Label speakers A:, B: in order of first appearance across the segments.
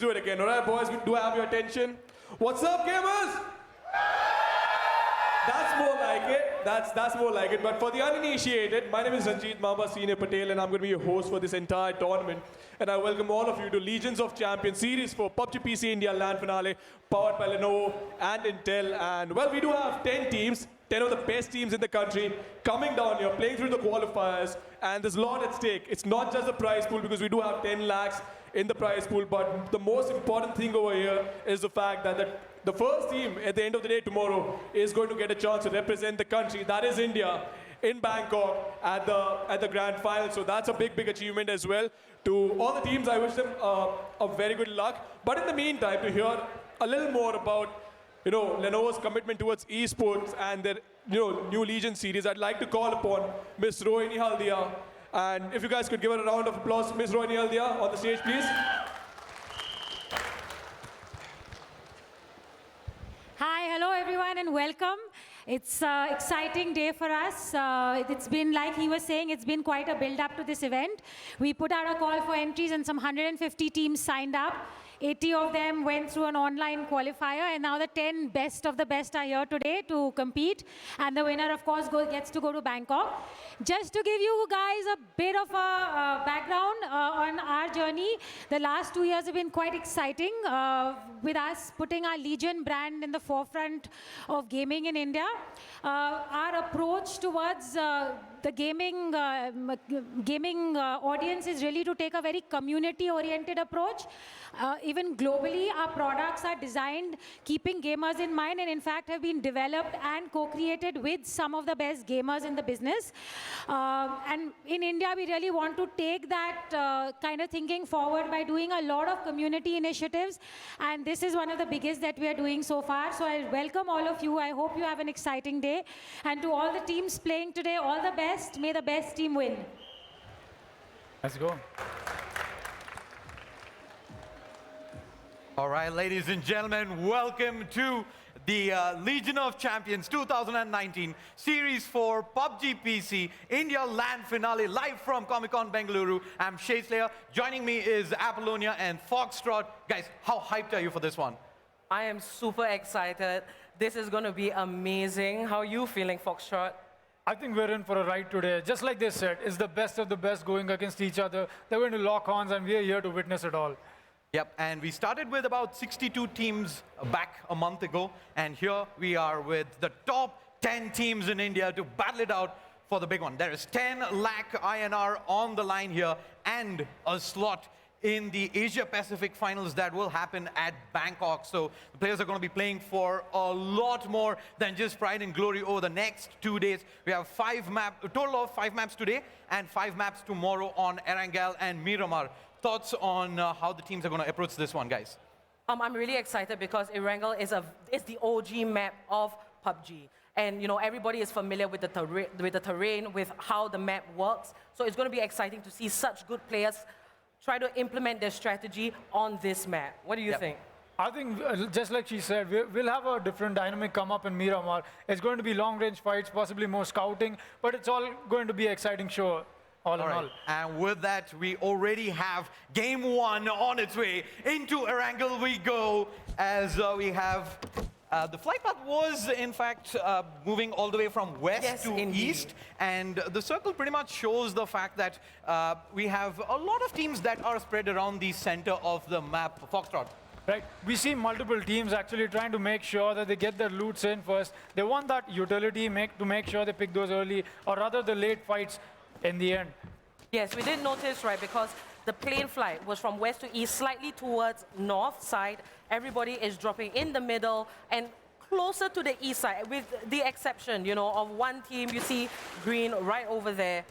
A: do it again. All right, boys, do I have your attention? What's up, gamers? That's more like it. That's more like it. But for the uninitiated, my name is Ranjit Mamba Senior Patel, and I'm going to be your host for this entire tournament. And I welcome all of you to Legions of Champions Series for PUBG PC India LAN Finale, powered by Lenovo and Intel. And well, we do have 10 teams, 10 of the best teams in the country coming down here, playing through the qualifiers, and there's a lot at stake. It's not just the prize pool, because we do have 10 lakhs in the prize pool, but the most important thing over here is the fact that the first team at the end of the day tomorrow is going to get a chance to represent the country, that is India, in Bangkok at the grand final. So that's a big achievement as well. To all the teams, I wish them a very good luck. But in the meantime, to hear a little more about Lenovo's commitment towards esports and their new Legion series, I'd like to call upon Miss Rohini Haldia. And if you guys could give her a round of applause, Miss Rohini Haldia, on the stage, please.
B: Hi, hello everyone and welcome. It's an exciting day for us. It's been, like he was saying, it's been quite a build-up to this event. We put out a call for entries and some 150 teams signed up. 80 of them went through an online qualifier, and now the 10 best of the best are here today to compete. And the winner, of course, gets to go to Bangkok. Just to give you guys a bit of a background on our journey, the last 2 years have been quite exciting with us putting our Legion brand in the forefront of gaming in India. Our approach towards the gaming audience is really to take a very community-oriented approach. Even globally, our products are designed keeping gamers in mind, and in fact have been developed and co-created with some of the best gamers in the business. And in India, we really want to take that kind of thinking forward by doing a lot of community initiatives, and this is one of the biggest that we are doing so far. So I welcome all of you. I hope you have an exciting day. And to all the teams playing today, all the best. May the best team win.
C: Let's go.
D: All right, ladies and gentlemen, welcome to the Legion of Champions 2019 Series 4 PUBG PC India LAN Finale, live from Comic-Con Bengaluru. I'm Shay Slayer. Joining me is Apollonia and Foxtrot. Guys, how hyped are you for this one?
E: I am super excited. This is going to be amazing. How are you feeling, Foxtrot?
C: I think we're in for a ride today. Just like they said, it's the best of the best going against each other. They're going to lock horns, and we're here to witness it all.
D: Yep, and we started with about 62 teams back a month ago, and here we are with the top 10 teams in India to battle it out for the big one. There is 10 lakh INR on the line here, and a slot in the Asia Pacific finals that will happen at Bangkok. So the players are going to be playing for a lot more than just pride and glory over the next 2 days. We have a total of 5 maps today and 5 maps tomorrow on Erangel and Miramar. Thoughts on how the teams are going to approach this one, guys?
E: I'm really excited because Erangel is the OG map of PUBG. And everybody is familiar with the terrain, with how the map works. So it's going to be exciting to see such good players try to implement their strategy on this map. What do you think?
C: I think, just like she said, we'll have a different dynamic come up in Miramar. It's going to be long-range fights, possibly more scouting, but it's all going to be an exciting show. All in all.
D: And with that, we already have game 1 on its way. Into Erangel we go, as we have the flight path was, in fact, moving all the way from west to east. And the circle pretty much shows the fact that we have a lot of teams that are spread around the center of the map. Foxtrot.
C: Right. We see multiple teams actually trying to make sure that they get their loots in first. They want that utility to make sure they pick those early, or rather the late fights in the end.
E: Yes, we did notice, right, because the plane flight was from west to east, slightly towards north side. Everybody is dropping in the middle and closer to the east side, with the exception, of one team. You see green right over there.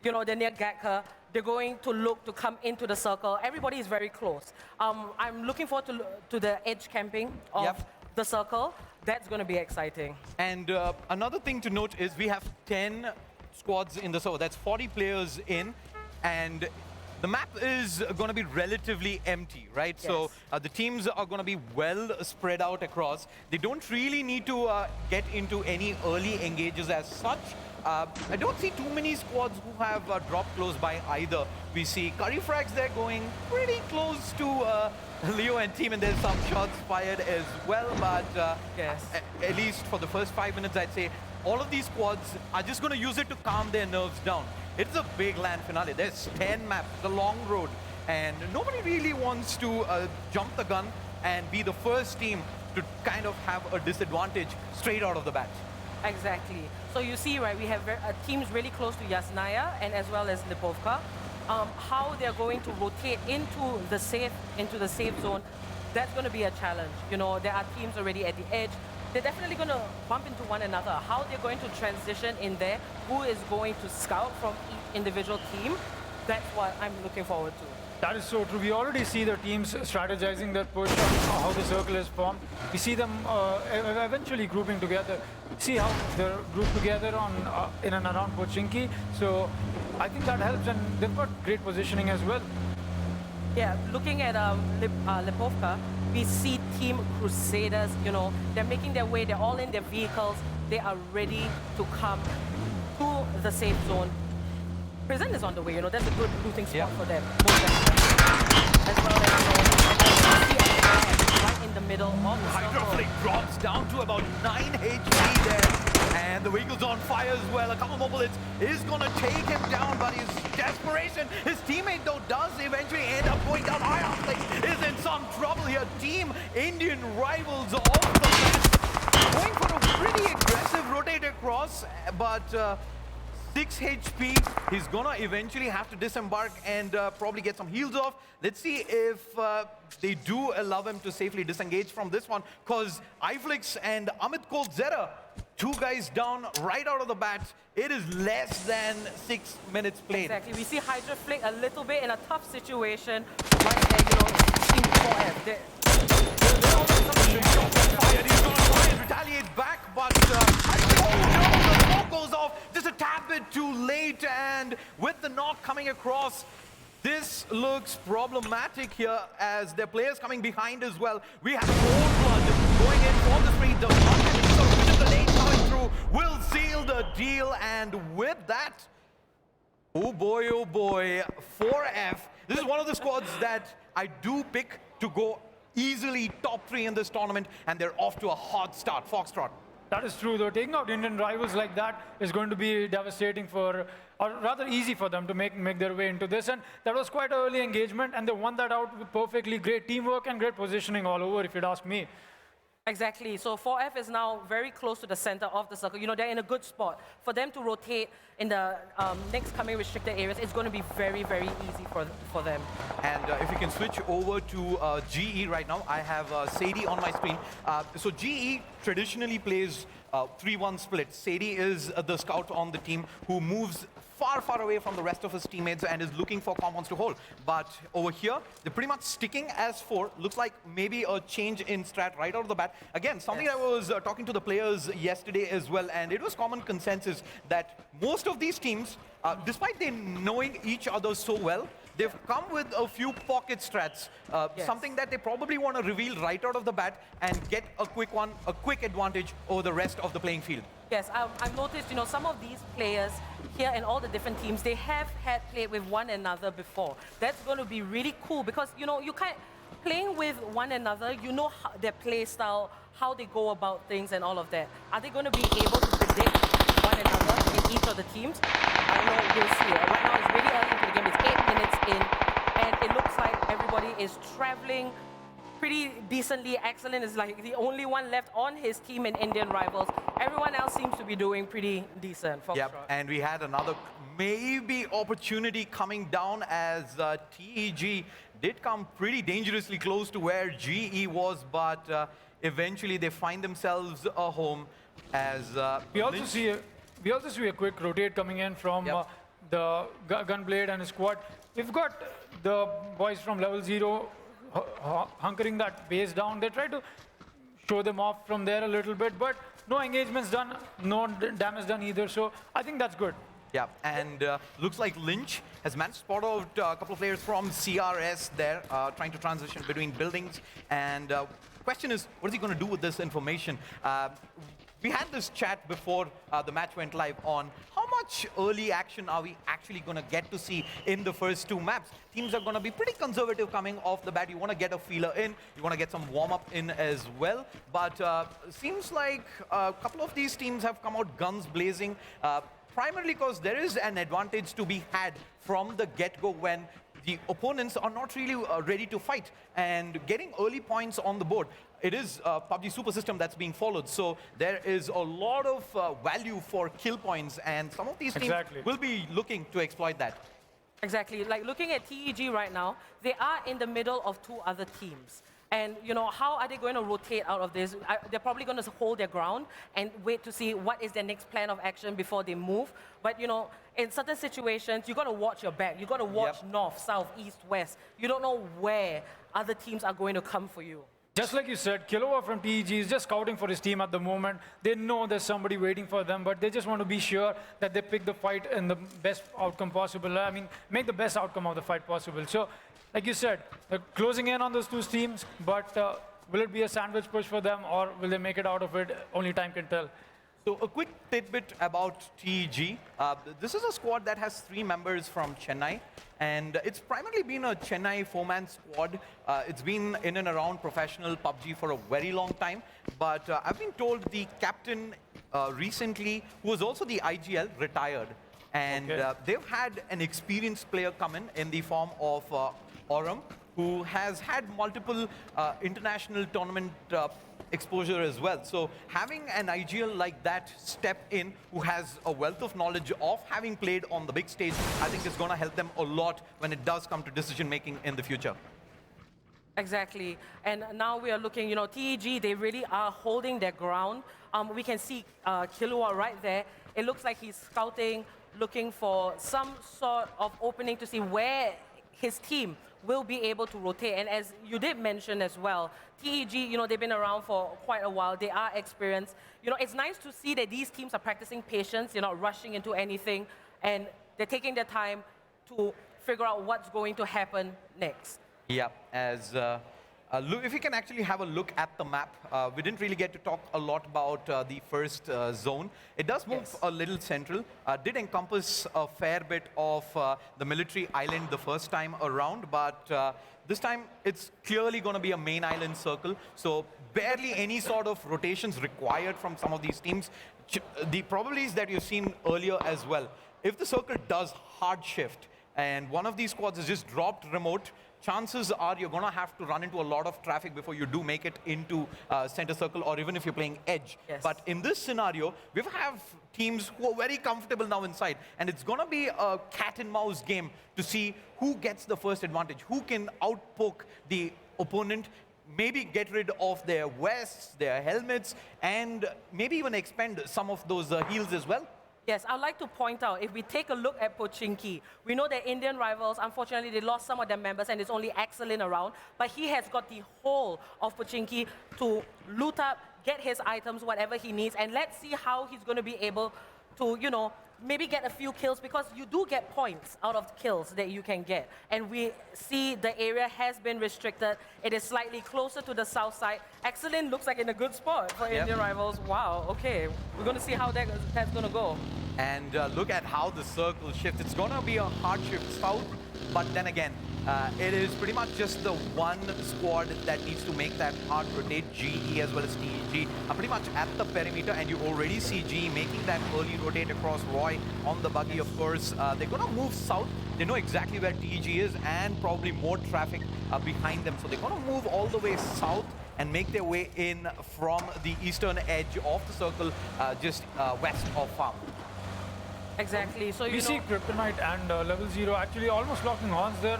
E: They're near Gatka. They're going to look to come into the circle. Everybody is very close. I'm looking forward to the edge camping of the circle. That's going to be exciting.
D: And another thing to note is we have 10 squads in the server. That's 40 players in, and the map is going to be relatively empty, right?
E: Yes.
D: So the teams are going to be well spread out across. They don't really need to get into any early engages as such. I don't see too many squads who have dropped close by either. We see Curry Frags there going pretty close to Leo and team, and there's some shots fired as well, but
E: Yes.
D: at least for the first 5 minutes, I'd say all of these squads are just going to use it to calm their nerves down. It's a big LAN finale. There's 10 maps, the long road, and nobody really wants to jump the gun and be the first team to kind of have a disadvantage straight out of the bat.
E: Exactly. So you see, right, we have teams really close to Yasnaya and as well as Lipovka. How they're going to rotate into the safe zone, that's going to be a challenge. You know, there are teams already at the edge. They're definitely going to bump into one another. How they're going to transition in there, who is going to scout from each individual team, that's what I'm looking forward to.
C: That is so true. We already see the teams strategizing their push on how the circle is formed. We see them eventually grouping together. See how they're grouped together on in and around Pochinki. So I think that helps, and they've got great positioning as well.
E: Yeah, looking at Lipovka, we see Team Crusaders, you know, they're making their way, they're all in their vehicles, they are ready to come to the safe zone. Prison is on the way, you know, that's a good looting spot for them. Most definitely. As well as, right in the middle of the
D: Hydro
E: circle.
D: Flick drops down to about 9 HP there. And the vehicle's on fire as well. A couple more bullets is going to take him down, but his desperation, his teammate though does eventually end up going down. Iron Flick is in some trouble here. Team Indian Rivals off the match. Going for a pretty aggressive rotate across, but 6 HP. He's gonna eventually have to disembark and probably get some heals off. Let's see if they do allow him to safely disengage from this one, because iFlix and Amit Kolzera, 2 guys down right out of the bat. It is less than 6 minutes played.
E: Exactly. We see Hydra Flick a little bit in a tough situation right there, you know, Team 4F. They're all in some
D: Fired. He's gonna try and retaliate back, but oh no, the smoke goes off just a tad bit too late, and with the knock coming across, this looks problematic here as their players coming behind as well. We have Cold Blood going in for the spree. The bucket, the lane coming through will seal the deal, and with that, oh boy, 4F. This is one of the squads that I do pick to go easily top 3 in this tournament, and they're off to a hot start. Foxtrot.
C: That is true, though. Taking out Indian rivals like that is going to be devastating for, or rather easy for them to make their way into this. And that was quite an early engagement, and they won that out with perfectly great teamwork and great positioning all over, if you'd ask me.
E: Exactly. So 4F is now very close to the center of the circle. You know, they're in a good spot. For them to rotate in the next coming restricted areas, it's going to be very, very easy for them.
D: And if you can switch over to GE right now, I have Sadie on my screen. So GE traditionally plays 3-1 split. Sadie is the scout on the team who moves far away from the rest of his teammates and is looking for compounds to hold. But over here, they're pretty much sticking as 4. Looks like maybe a change in strat right out of the bat. Again, something I was talking to the players yesterday as well, and it was common consensus that most of these teams, despite they knowing each other so well, they've come with a few pocket strats, something that they probably want to reveal right out of the bat and get a quick advantage over the rest of the playing field.
E: Yes, I've noticed, you know, some of these players here in all the different teams, they have had played with one another before. That's going to be really cool because, you know, you can't, playing with one another, you know how, their play style, how they go about things and all of that. Are they going to be able to predict one another in each of the teams? I don't know, we'll see. Right now it's really early into the game, it's 8 minutes in, and it looks like everybody is traveling pretty decently. Excellent is like the only one left on his team in Indian Rivals. Everyone else seems to be doing pretty decent.
D: Yep, and we had another maybe opportunity coming down as TEG did come pretty dangerously close to where GE was, but eventually they find themselves a home as
C: we also see a quick rotate coming in from the Gunblade and his squad. We've got the boys from level 0 hunkering that base down. They try to show them off from there a little bit, but no engagements done, no damage done either, so I think that's good.
D: Yeah, and looks like Lynch has managed to spot out a couple of players from CRS there, trying to transition between buildings. And question is, what is he going to do with this information? we had this chat before the match went live on how much early action are we actually going to get to see in the first two maps. Teams are going to be pretty conservative coming off the bat. You want to get a feeler in, you want to get some warm-up in as well. But seems like a couple of these teams have come out guns blazing, primarily because there is an advantage to be had from the get-go when the opponents are not really ready to fight, and getting early points on the board. It is a PUBG super system that's being followed, so there is a lot of value for kill points, and some of these teams will be looking to exploit that.
E: Exactly. Like looking at TEG right now, they are in the middle of two other teams. And, you know, how are they going to rotate out of this? They're probably going to hold their ground and wait to see what is their next plan of action before they move. But, you know, in certain situations, you've got to watch your back. You've got to watch north, south, east, west. You don't know where other teams are going to come for you.
C: Just like you said, Killua from TEG is just scouting for his team at the moment. They know there's somebody waiting for them, but they just want to be sure that they pick the fight in the best outcome possible. I mean, make the best outcome of the fight possible. So, like you said, they're closing in on those two teams, but will it be a sandwich push for them, or will they make it out of it? Only time can tell.
D: So a quick tidbit about TEG. This is a squad that has 3 members from Chennai, and it's primarily been a Chennai 4-man squad. It's been in and around professional PUBG for a very long time, but I've been told the captain recently, who was also the IGL, retired. And they've had an experienced player come in the form of Aurum, who has had multiple international tournament exposure as well. So having an IGL like that step in, who has a wealth of knowledge of having played on the big stage, I think is going to help them a lot when it does come to decision making in the future.
E: Exactly. And now we are looking, you know, TEG, they really are holding their ground. We can see Killua right there. It looks like he's scouting, looking for some sort of opening to see where his team will be able to rotate. And as you did mention as well, TEG, you know, they've been around for quite a while. They are experienced. You know, it's nice to see that these teams are practicing patience. They're not rushing into anything, and they're taking their time to figure out what's going to happen next.
D: Yeah, as look, if you can actually have a look at the map, we didn't really get to talk a lot about the first zone. It does move a little central, did encompass a fair bit of the military island the first time around, but this time it's clearly going to be a main island circle, so barely any sort of rotations required from some of these teams. The probabilities that you've seen earlier as well, if the circle does hard shift and one of these squads is just dropped remote, chances are you're going to have to run into a lot of traffic before you do make it into center circle, or even if you're playing edge. But in this scenario, we have teams who are very comfortable now inside, and it's going to be a cat and mouse game to see who gets the first advantage, who can outpoke the opponent, maybe get rid of their vests, their helmets, and maybe even expend some of those heals as well.
E: Yes, I'd like to point out, if we take a look at Pochinki, we know that Indian rivals, unfortunately, they lost some of their members, and it's only Excellent around, but he has got the whole of Pochinki to loot up, get his items, whatever he needs, and let's see how he's going to be able to, you know, maybe get a few kills, because you do get points out of kills that you can get. And we see the area has been restricted. It is slightly closer to the south side. Excellent looks like in a good spot for Indian rivals. Wow, okay. We're going to see how that's going to go.
D: And look at how the circle shifts. It's going to be a hard shift south, but then again, it is pretty much just the one squad that needs to make that hard rotate. GE as well as TEG are pretty much at the perimeter, and you already see GE making that early rotate across Roy on the buggy, of course. They're going to move south. They know exactly where TEG is, and probably more traffic behind them. So they're going to move all the way south and make their way in from the eastern edge of the circle, just west of Farm.
E: Exactly. So
C: we see Kryptonite and Level 0 actually almost locking horns there.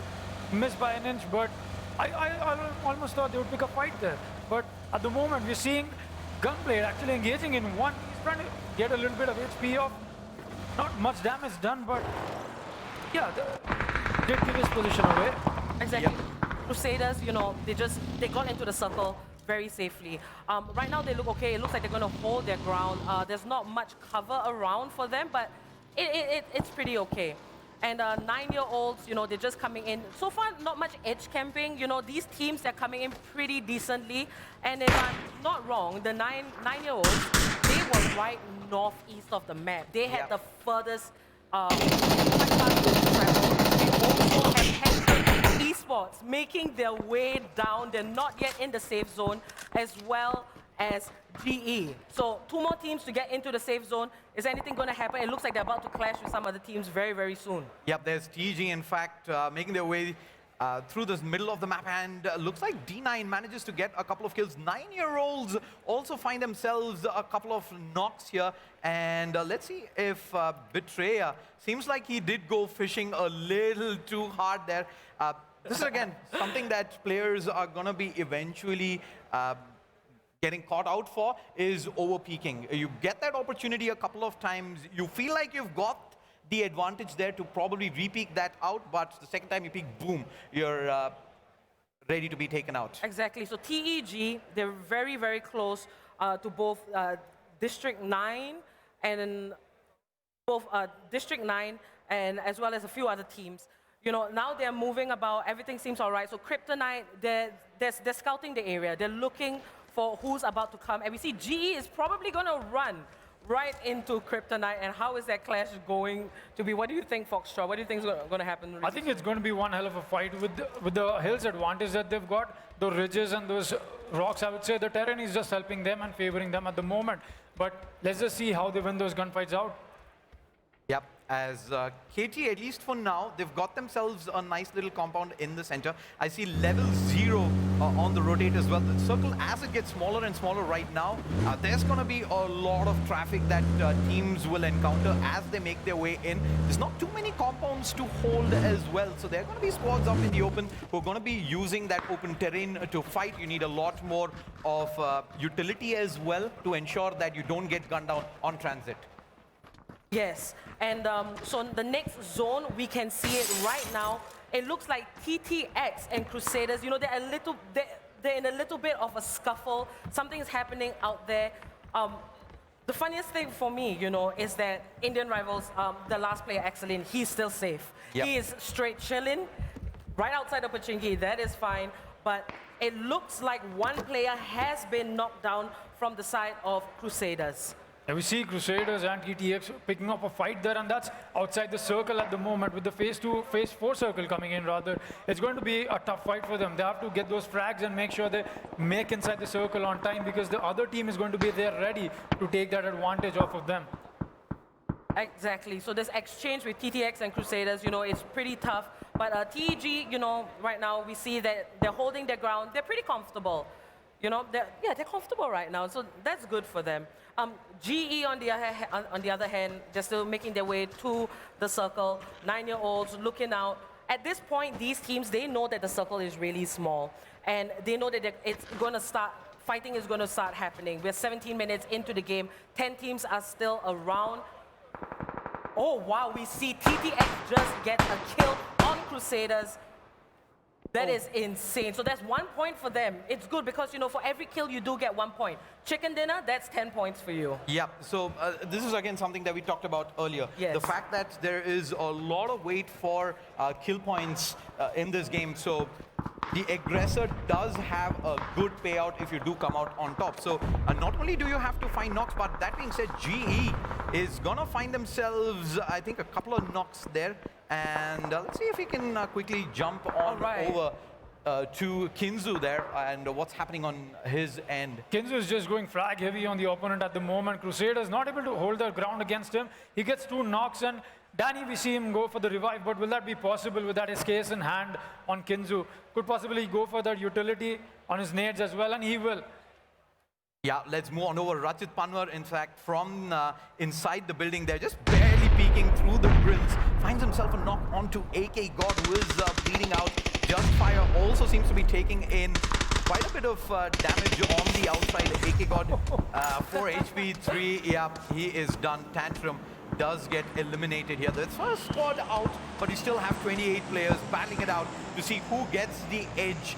C: Missed by an inch, but I almost thought they would pick a fight there. But at the moment, we're seeing Gunblade actually engaging in one. He's trying to get a little bit of HP off. Not much damage done, but yeah, did give his position away.
E: Exactly. Crusaders, you know, they got into the circle very safely. Right now, they look okay. It looks like they're going to hold their ground. There's not much cover around for them, but it's pretty okay. And 9-year-olds, you know, they're just coming in. So far, not much edge camping. You know, these teams, they're coming in pretty decently. And if I'm not wrong, the 9-year-olds, they were right northeast of the map. They had
D: Yep.
E: the furthest travel. We also have Hector Esports making their way down. They're not yet in the safe zone, as well as GE. So 2 more teams to get into the safe zone. Is anything going to happen? It looks like they're about to clash with some other teams very, very soon.
D: Yep, there's TG, in fact, making their way through the middle of the map, and looks like D9 manages to get a couple of kills. 9-year-olds also find themselves a couple of knocks here, and let's see if Betraya, seems like he did go fishing a little too hard there. This is, again, something that players are going to be eventually getting caught out for, is over-peaking. You get that opportunity a couple of times, you feel like you've got the advantage there to probably re-peak that out, but the second time you peak, boom, you're ready to be taken out.
E: Exactly. So TEG, they're very, very close to both District 9 and District 9 and as well as a few other teams. You know, now they're moving about, everything seems all right. So Kryptonite, they're scouting the area. They're looking for who's about to come. And we see GE is probably going to run right into Kryptonite. And how is that clash going to be? What do you think, Foxtrot? What do you think is going to happen?
C: I think it's going to be one hell of a fight with the hills advantage that they've got, the ridges and those rocks. I would say the terrain is just helping them and favoring them at the moment. But let's just see how they win those gunfights out.
D: Yep, as KT, at least for now, they've got themselves a nice little compound in the center. I see level 0 on the rotate as well. The circle, as it gets smaller and smaller right now, there's going to be a lot of traffic that teams will encounter as they make their way in. There's not too many compounds to hold as well, so there are going to be squads up in the open who are going to be using that open terrain to fight. You need a lot more of utility as well to ensure that you don't get gunned down on transit.
E: Yes, and so the next zone, we can see it right now. It looks like TTX and Crusaders, you know, they're in a little bit of a scuffle. Something's happening out there. The funniest thing for me, you know, is that Indian Rivals, the last player, Excellent, he's still safe.
D: Yep.
E: He is straight chilling right outside of Pachinki. That is fine, but it looks like one player has been knocked down from the side of Crusaders.
C: And we see Crusaders and TTX picking up a fight there, and that's outside the circle at the moment with the phase 4 circle coming in rather. It's going to be a tough fight for them. They have to get those frags and make sure they make inside the circle on time, because the other team is going to be there ready to take that advantage off of them.
E: Exactly. So this exchange with TTX and Crusaders, you know, it's pretty tough. But TEG, you know, right now we see that they're holding their ground. They're pretty comfortable. You know, they're comfortable right now. So that's good for them. GE, on the other hand, they're still making their way to the circle. 9-year-olds looking out. At this point, these teams, they know that the circle is really small. And they know that it's going to start, fighting is going to start happening. We're 17 minutes into the game. 10 teams are still around. Oh, wow, we see TTX just get a kill on Crusaders. That is insane. So that's 1 point for them. It's good because, you know, for every kill you do get 1 point. Chicken dinner, that's 10 points for you.
D: Yeah, so this is again something that we talked about earlier.
E: Yes.
D: The fact that there is a lot of wait for kill points in this game. So the aggressor does have a good payout if you do come out on top. So not only do you have to find knocks, but that being said, GE is going to find themselves, I think, a couple of knocks there. And let's see if we can quickly jump on over to Kinzu there and what's happening on his end.
C: Kinzu is just going frag heavy on the opponent at the moment. Crusaders not able to hold their ground against him. He gets 2 knocks, and Danny, we see him go for the revive, but will that be possible with that SKS in hand on Kinzu? Could possibly go for that utility on his nades as well, and he will.
D: Yeah, let's move on over. Rachit Panwar, in fact, from inside the building there, just barely peeking through the grills, finds himself a knock onto AK God, who is bleeding out. Just Fire also seems to be taking in quite a bit of damage on the outside. AK God, 4 HP, 3, yeah, he is done. Tantrum does get eliminated here. The first squad out, but you still have 28 players battling it out to see who gets the edge.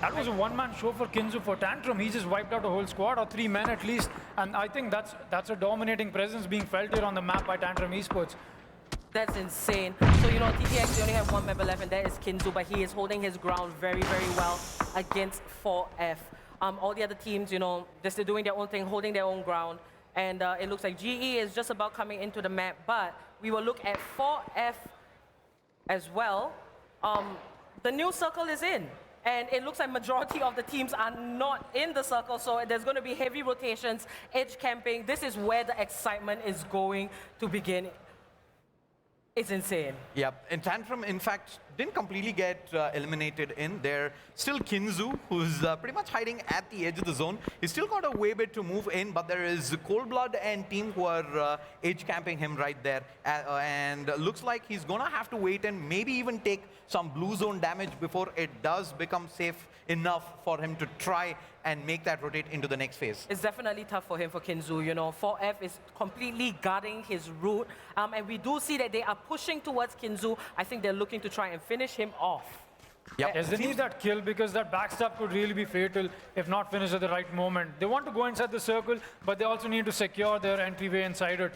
C: That was a one-man show for Kinzu. For Tantrum, he just wiped out a whole squad, or 3 men at least. And I think that's a dominating presence being felt here on the map by Tantrum Esports.
E: That's insane. So, you know, TTX, they only have 1 member left, and that is Kinzu, but he is holding his ground very, very well against 4F. All the other teams, you know, they're still doing their own thing, holding their own ground. And it looks like GE is just about coming into the map, but we will look at 4F as well. The new circle is in, and it looks like majority of the teams are not in the circle, so there's going to be heavy rotations, edge camping. This is where the excitement is going to begin. It's insane.
D: Yep, and Tantrum, in fact, didn't completely get eliminated in. There's still Kinzu, who's pretty much hiding at the edge of the zone. He's still got a way bit to move in, but there is Cold Blood and team who are edge camping him right there. And looks like he's gonna have to wait and maybe even take some blue zone damage before it does become safe enough for him to try and make that rotate into the next phase.
E: It's definitely tough for him, for Kinzu. You know, 4F is completely guarding his route. And we do see that they are pushing towards Kinzu. I think they're looking to try and finish him off.
D: Yep.
C: Yes, they need that kill because that backstab could really be fatal if not finished at the right moment. They want to go inside the circle, but they also need to secure their entryway inside it.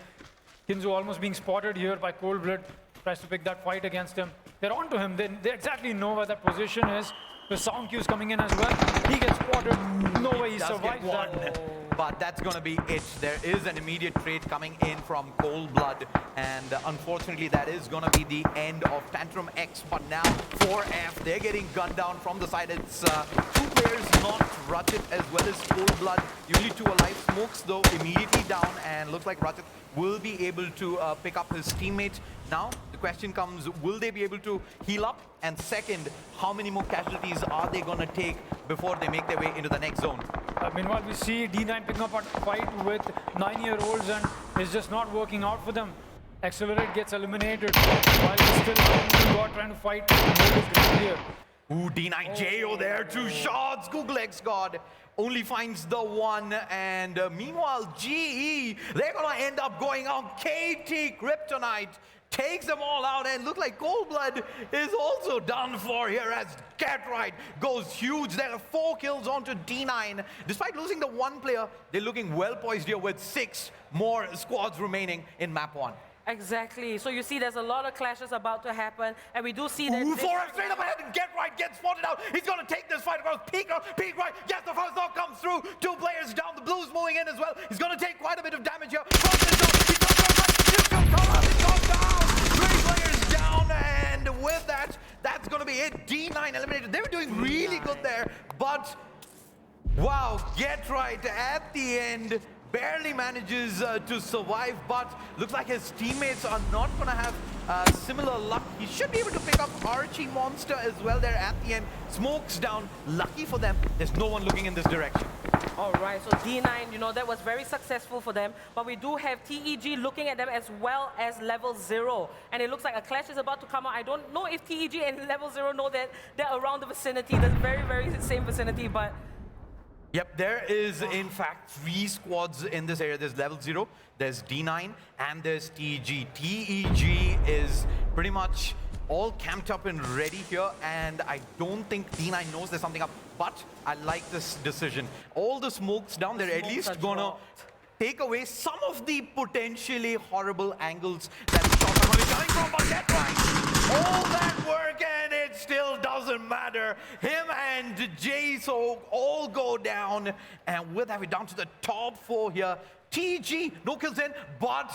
C: Kinzu almost being spotted here by Cold Blood. Tries to pick that fight against him. They're onto him. They exactly know where that position is. The sound cues coming in as well. He gets spotted. No way he survives that.
D: But that's going to be it. There is an immediate trade coming in from Cold Blood. And unfortunately, that is going to be the end of Tantrum X. But now 4F, they're getting gunned down from the side. It's two players, not Ratchet as well as Cold Blood. Usually two alive. Smokes, though, immediately down. And looks like Ratchet will be able to pick up his teammate. Now, the question comes, will they be able to heal up? And second, how many more casualties are they going to take before they make their way into the next zone?
C: Meanwhile, we see D9 picking up a fight with 9-year-olds and it's just not working out for them. Accelerate gets eliminated while he's still trying to fight and hold his ground here.
D: Ooh, D9JO there, 2 shots. Google X God only finds the one. And meanwhile, GE, they're going to end up going on KT Kryptonite. Takes them all out, and look like Cold Blood is also done for here as Catright goes huge. There are 4 kills onto D9. Despite losing the 1 player, they're looking well poised here with 6 more squads remaining in map 1.
E: Exactly. So you see there's a lot of clashes about to happen, and we do see that...
D: Ooh, 4F straight up ahead, and Catright gets spotted out. He's going to take this fight across peak right. Yes, the first knock comes through. 2 players down. The Blues moving in as well. He's going to take quite a bit of damage here. And with that, that's going to be it. D9 eliminated. They were doing really good there, but wow, Catright at the end barely manages to survive, but looks like his teammates are not going to have similar luck. He should be able to pick up Archie Monster as well there at the end. Smokes down. Lucky for them, there's no one looking in this direction.
E: All right, so D9, you know, that was very successful for them, but we do have TEG looking at them as well as Level 0. And it looks like a clash is about to come out. I don't know if TEG and Level 0 know that they're around the vicinity, the very, very same vicinity, but...
D: Yep, there is in fact 3 squads in this area. There's Level 0, there's D9, and there's TEG. TEG is pretty much all camped up and ready here, and I don't think D9 knows there's something up, but I like this decision. All the smokes down, they're at least gonna take away some of the potentially horrible angles that the shots are going to be coming from, but that's right. All that work and it still doesn't matter. Him and Jaso all go down, and with that we're down to the top 4 here. TG, no kills in, but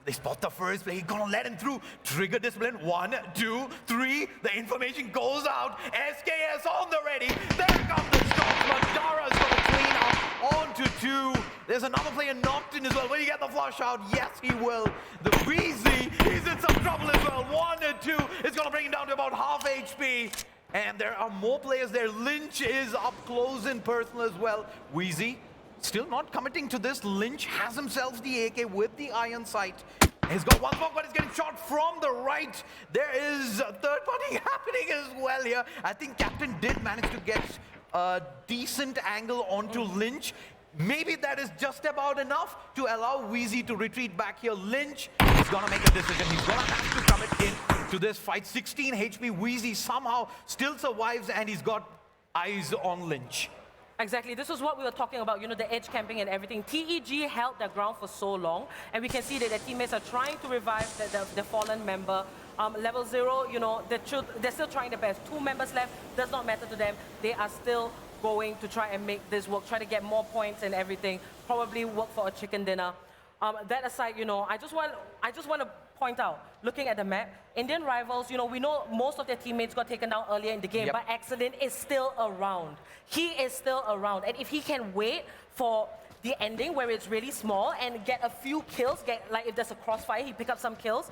D: they spot the first play. He's gonna let him through. Trigger discipline. 1, 2, 3. The information goes out. SKS on the ready. There comes the stop. Madara's gonna clean up onto 2. There's another player knocked in as well. Will he get the flush out? Yes, he will. The Breezy is in some trouble as well. 1 and 2. It's gonna bring him down to about half HP. And there are more players there. Lynch is up close and personal as well. Wheezy still not committing to this. Lynch has himself the AK with the iron sight. He's got 1 smoke, but he's getting shot from the right. There is a third party happening as well here. I think Captain did manage to get a decent angle onto Lynch. Maybe that is just about enough to allow Wheezy to retreat back here. Lynch is gonna make a decision. He's gonna have to commit in to this fight. 16 HP. Wheezy somehow still survives, and he's got eyes on Lynch.
E: Exactly, this is what we were talking about, you know, the edge camping and everything. TEG held their ground for so long, and we can see that their teammates are trying to revive the fallen member. Level 0, you know, they're still trying their best. 2 members left, does not matter to them. They are still going to try and make this work, try to get more points and everything, probably work for a chicken dinner. That aside, I just want to point out, looking at the map, Indian rivals, we know most of their teammates got taken down earlier in the game,
D: Yep.
E: but Excellent is still around. He is still around. And if he can wait for the ending where it's really small and get a few kills, like if there's a crossfire, he pick up some kills,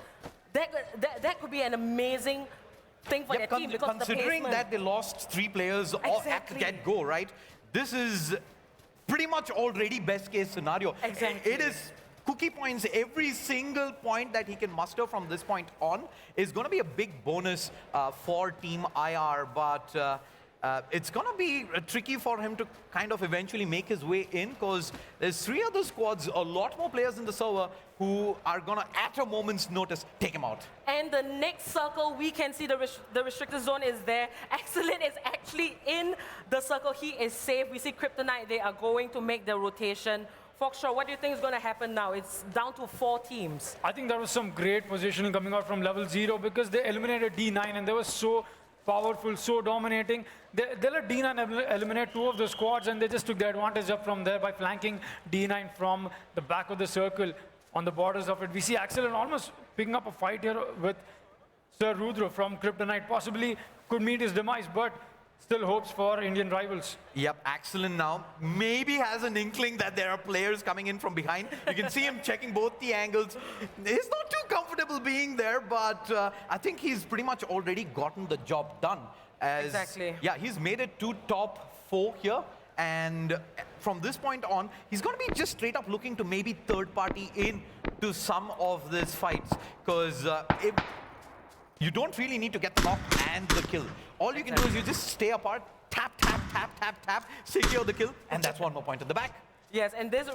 E: that could be an amazing thing for
D: Yep,
E: their team. Because
D: considering
E: the
D: that they lost 3 players at
E: Exactly.
D: the get-go, right? This is pretty much already best case scenario.
E: Exactly.
D: It is cookie points. Every single point that he can muster from this point on is going to be a big bonus for Team IR, but it's going to be tricky for him to kind of eventually make his way in, because there's 3 other squads, a lot more players in the server who are going to, at a moment's notice, take him out.
E: And the next circle, we can see the restricted zone is there. Excellent is actually in the circle. He is safe. We see Kryptonite. They are going to make the rotation. Foxtrot, what do you think is going to happen now? It's down to 4 teams.
C: I think there was some great positioning coming out from level 0 because they eliminated D9 and they were so powerful, so dominating. They let D9 eliminate 2 of the squads, and they just took the advantage up from there by flanking D9 from the back of the circle on the borders of it. We see Axel almost picking up a fight here with Sir Rudra from Kryptonite. Possibly could meet his demise, but still hopes for Indian rivals.
D: Yep, Excellent now maybe has an inkling that there are players coming in from behind. You can see him checking both the angles. He's not too comfortable being there, but I think he's pretty much already gotten the job done.
E: Exactly.
D: Yeah, he's made it to top 4 here. And from this point on, he's going to be just straight up looking to maybe third party in to some of these fights. Because you don't really need to get the knock and the kill. All you can do is you just stay apart, tap, tap, tap, tap, tap, secure the kill, and that's 1 more point at the back.
E: Yes, and this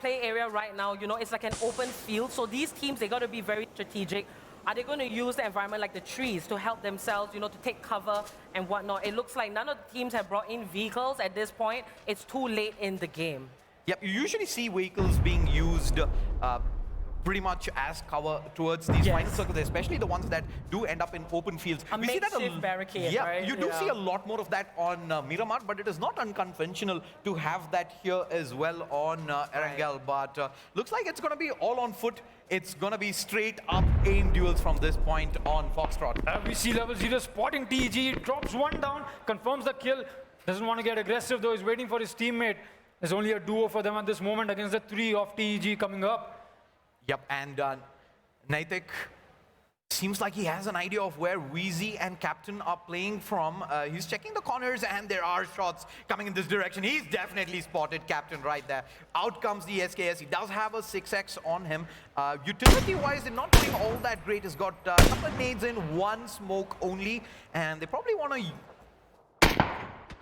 E: play area right now, it's like an open field. So these teams, they got to be very strategic. Are they going to use the environment like the trees to help themselves, to take cover and whatnot? It looks like none of the teams have brought in vehicles at this point. It's too late in the game.
D: Yep, you usually see vehicles being used pretty much as cover towards these final circles, especially the ones that do end up in open fields.
E: A makeshift barricade,
D: yeah,
E: right?
D: you do see a lot more of that on Miramar, but it is not unconventional to have that here as well on Erangel. But looks like it's going to be all on foot. It's going to be straight up aim duels from this point on Foxtrot.
C: We see level 0 spotting TEG, drops 1 down, confirms the kill. Doesn't want to get aggressive though, he's waiting for his teammate. There's only a duo for them at this moment against the 3 of TEG coming up.
D: Yep, and Naitik seems like he has an idea of where Wheezy and Captain are playing from. He's checking the corners, and there are shots coming in this direction. He's definitely spotted Captain right there. Out comes the SKS. He does have a 6x on him. Utility-wise, they're not doing all that great. He's got a couple of nades in, 1 smoke only, and they probably want to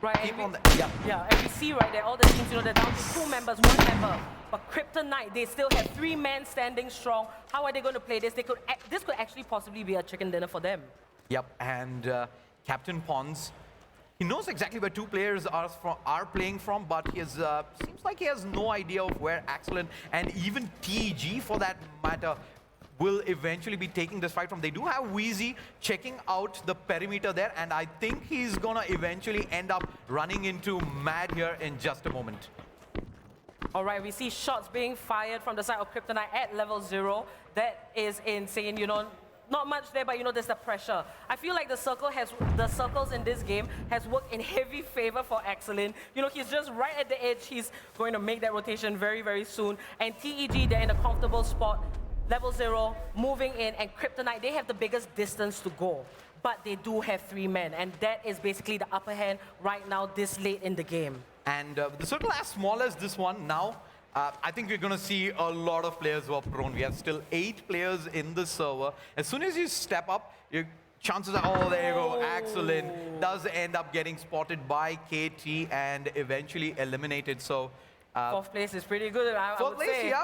E: Right,
D: keep on the...
E: Yeah, and we see right there, all the teams, they're down to 2 members, 1 member. But Kryptonite, they still have 3 men standing strong. How are they going to play this? This could actually possibly be a chicken dinner for them.
D: Yep, and Captain Pons, he knows exactly where 2 players are playing from, but he seems like he has no idea of where Excellent and even TEG, for that matter, will eventually be taking this fight from. They do have Wheezy checking out the perimeter there, and I think he's gonna eventually end up running into Mad here in just a moment.
E: All right, we see shots being fired from the side of Kryptonite at level 0. That is insane, Not much there, but there's the pressure. I feel like the circles in this game has worked in heavy favor for Excellent. He's just right at the edge. He's going to make that rotation very, very soon. And TEG, they're in a comfortable spot. Level 0, moving in, and Kryptonite, they have the biggest distance to go. But they do have 3 men, and that is basically the upper hand right now, this late in the game.
D: And the circle as small as this one now, I think we're going to see a lot of players who are prone. We have still 8 players in the server. As soon as you step up, your chances are, oh, there you go, Excellent does end up getting spotted by KT and eventually eliminated. So
E: 4th place is pretty good, I would say.
D: 4th place,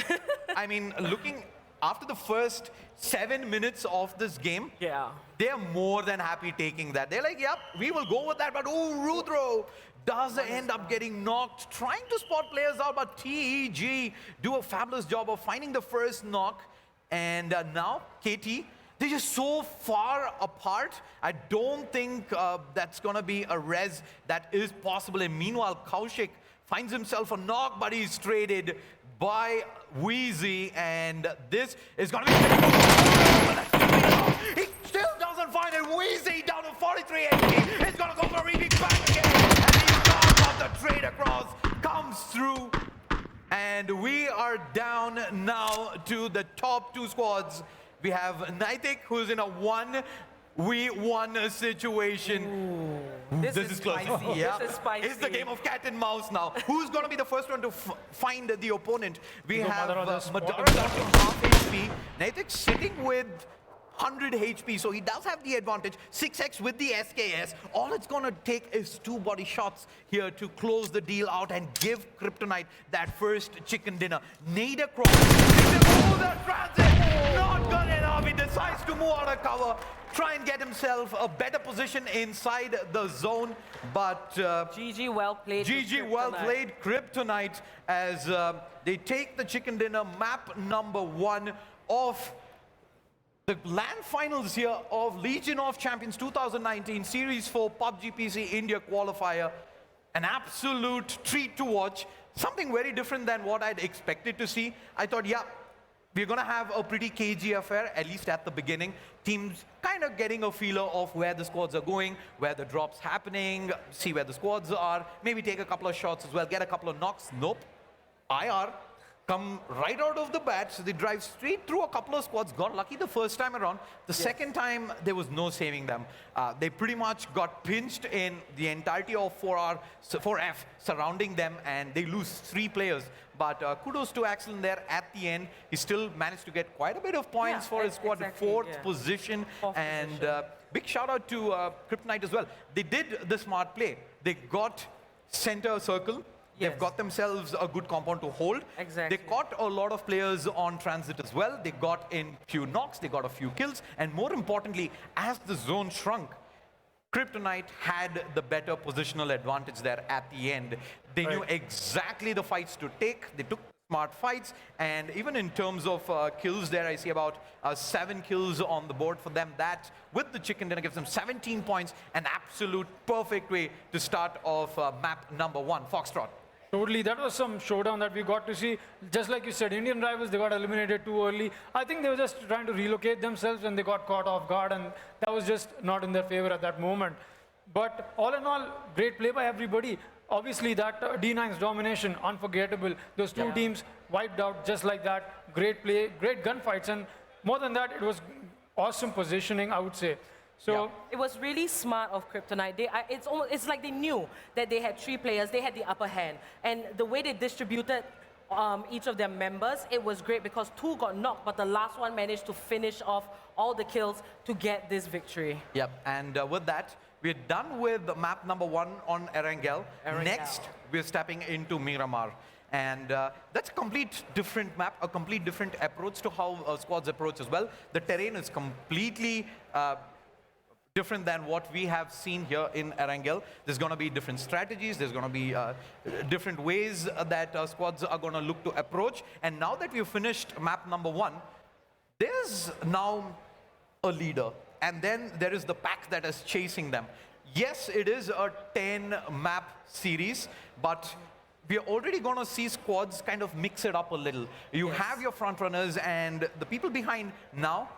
D: yep. I mean, looking after the first 7 minutes of this game, they're more than happy taking that. They're like, yep, we will go with that, but oh, Rudro does end up getting knocked, trying to spot players out, but TEG do a fabulous job of finding the first knock. And now, KT, they're just so far apart. I don't think that's going to be a res that is possible. And meanwhile, Kaushik finds himself a knock, but he's traded by Wheezy, and this is going to be... He still doesn't find it. Wheezy down to 43 HP. It's going to go for a repeat back again. And the start of the trade across comes through. And we are down now to the top two squads. We have Nitik, who's in a 1v1 situation.
E: Ooh, this is
D: close.
E: spicy.
D: Yeah.
E: This is spicy.
D: It's the game of cat and mouse now. Who's going to be the first one to find the opponent? We have Madara down to half HP. Nitik sitting with 100 HP, so he does have the advantage. 6x with the SKS. All it's going to take is 2 body shots here to close the deal out and give Kryptonite that first chicken dinner. Nade across. Oh, the transit! Not good enough. He decides to move out of cover, try and get himself a better position inside the zone, but...
E: GG well played.
D: GG well played, Kryptonite, as they take the chicken dinner, map number 1 of the LAN finals here of Legion of Champions 2019 Series 4 PUBG PC India qualifier. An absolute treat to watch. Something very different than what I'd expected to see. I thought, yeah, we're going to have a pretty cagey affair, at least at the beginning. Teams kind of getting a feeler of where the squads are going, where the drop's happening, see where the squads are, maybe take a couple of shots as well, get a couple of knocks. Nope. IR. Come right out of the bat, so they drive straight through a couple of squads, got lucky the first time around. The second time, there was no saving them. They pretty much got pinched in the entirety of 4F surrounding them, and they lose 3 players. But kudos to Axel there at the end. He still managed to get quite a bit of points for his squad,
E: exactly,
D: 4th position. And big shout out to Kryptonite as well. They did the smart play. They got center circle. They've got themselves a good compound to hold.
E: Exactly.
D: They caught a lot of players on transit as well. They got in few knocks, they got a few kills, and more importantly, as the zone shrunk, Kryptonite had the better positional advantage there at the end. They knew exactly the fights to take. They took smart fights, and even in terms of kills there, I see about 7 kills on the board for them. That, with the chicken dinner, gives them 17 points, an absolute perfect way to start off map number 1. Foxtrot.
C: Totally, that was some showdown that we got to see. Just like you said, Indian rivals, they got eliminated too early. I think they were just trying to relocate themselves and they got caught off guard, and that was just not in their favor at that moment. But all in all, great play by everybody. Obviously, that D9's domination, unforgettable. Those two teams wiped out just like that. Great play, great gunfights, and more than that, it was awesome positioning, I would say. So
E: it was really smart of Kryptonite. It's like they knew that they had 3 players, they had the upper hand. And the way they distributed each of their members, it was great because 2 got knocked, but the last one managed to finish off all the kills to get this victory.
D: Yep, and with that, we're done with map number 1 on Erangel. Next, we're stepping into Miramar. And that's a complete different map, a complete different approach to how squads approach as well. The terrain is completely different than what we have seen here in Erangel. There's going to be different strategies. There's going to be different ways that squads are going to look to approach. And now that we've finished map number 1, there's now a leader. And then there is the pack that is chasing them. Yes, it is a 10-map series, but we're already going to see squads kind of mix it up a little. You have your front runners, and the people behind now,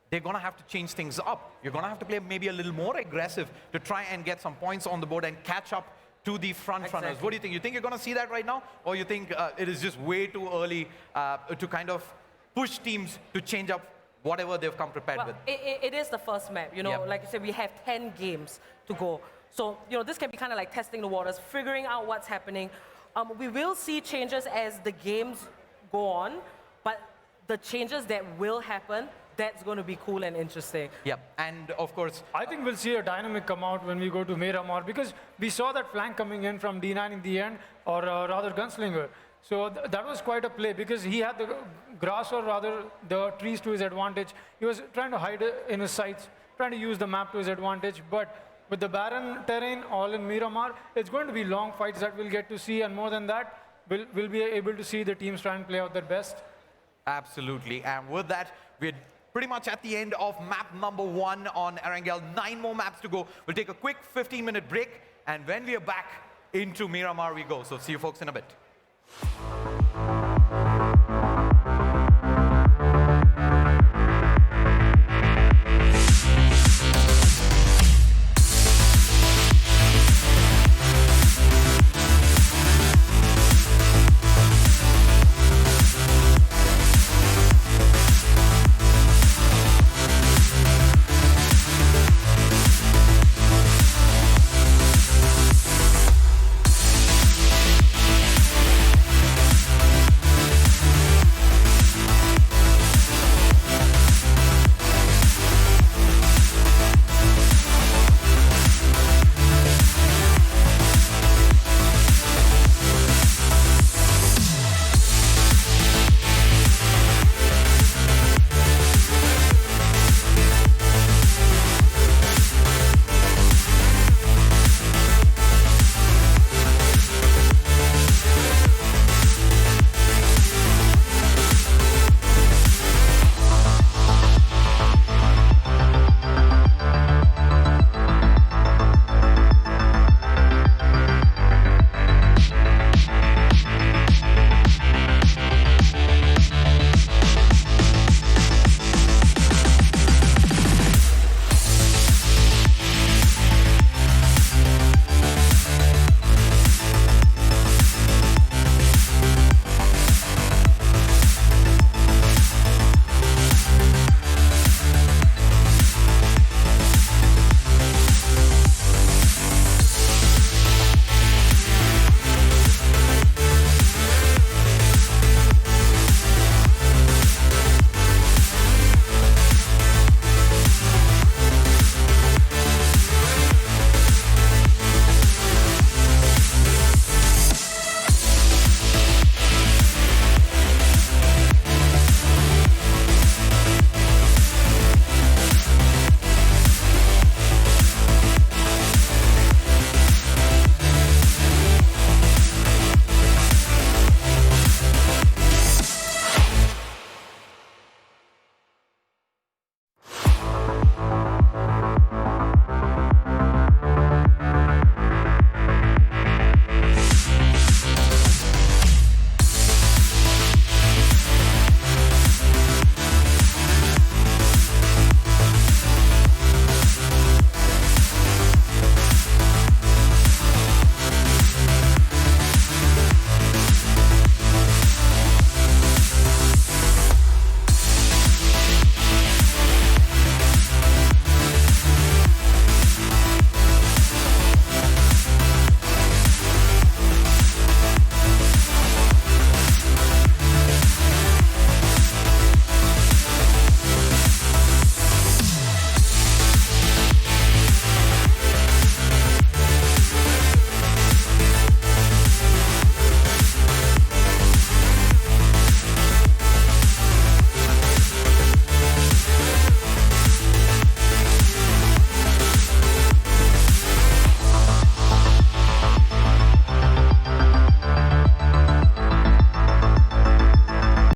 D: they're going to have to change things up. You're going to have to play maybe a little more aggressive to try and get some points on the board and catch up to the front runners. What do you think? You think you're going to see that right now? Or you think it is just way too early to kind of push teams to change up whatever they've come prepared with?
E: It is the first map. You know, like I said, we have 10 games to go. So, you know, this can be kind of like testing the waters, figuring out what's happening. We will see changes as the games go on, but the changes that will happen, that's going to be cool and interesting.
D: Yep, and of course,
C: I think we'll see a dynamic come out when we go to Miramar, because we saw that flank coming in from D9 in the end, or rather Gunslinger. So that was quite a play, because he had the grass, or rather the trees, to his advantage. He was trying to hide in his sights, trying to use the map to his advantage, but with the barren terrain all in Miramar, it's going to be long fights that we'll get to see, and more than that, we'll be able to see the teams try and play out their best.
D: Absolutely, and with that, we're pretty much at the end of map number 1 on Erangel. 9 more maps to go. We'll take a quick 15-minute break, and when we are back, into Miramar we go. So see you folks in a bit.